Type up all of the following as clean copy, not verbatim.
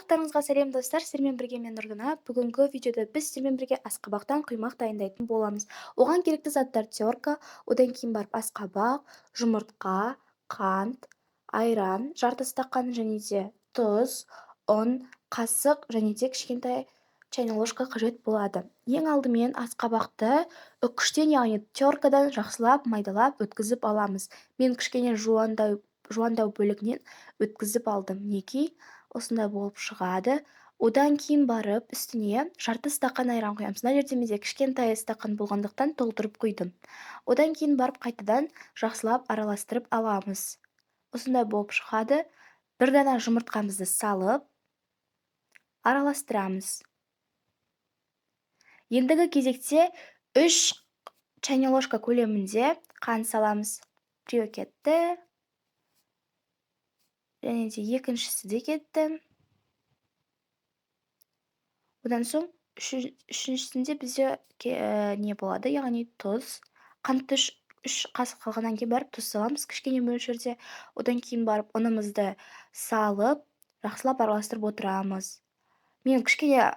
Барлықтарыңызға сәлем достар, сіздермен бірге мен Нұргүна. Бүгінгі видеода біз сіздермен бірге асқабақтан құймақ дайындайтын боламыз. Оған керекті заттар терка, одан кейін барып асқабақ, жұмыртқа, қант, айран, жарты стақан және де тұз, ұн, қасық және де кішкентай чайный ложка қажет болады. Ең алдымен асқабақты үккіштен, яғни теркадан жақсылап майдалап өткізіп аламыз. Мен кішкене жуандау бөлігінен өткізіп алдым. Мінекей осындай болып шығады. Одан кейін барып үстіне жарты стақан айран құямыз. Мына жерде менде кішкентай стақан болғандықтан толтырып құйдым. Одан кейін барып қайтадан жақсылап араластырып аламыз. Осындай болып шығады. Бір дана жұмыртқамызды салып араластырамыз. Ендігі кезекте 3 чайный ложка көлемінде қант саламыз. Біреу кетті. Және де екіншісі де кетті. Одан соң үшіншісінде бізде не болады, яғни тұз. Қантты 3 қасық қалғаннан кейін барып тұз саламыз кішкене мөлшерде. Одан кейін барып ұнымызды салып, жақсылап араластырып отырамыз. Мен кішкене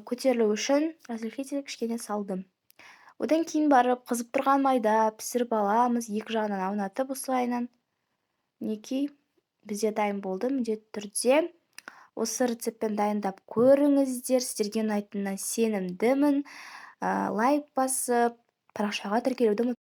көтерілу үшін разрыхлитель кішкене салдым. Одан кейін барып қызып тұрған майда пісіріп аламыз, екі жағынан аунатып осылайынан. Мінекей бізде дайын болды. Міндетті түрде осы рецептпен дайындап көріңіздер. Сіздерге ұнайтынына сенімдімін. Лайк басып, парақшаға тіркелуді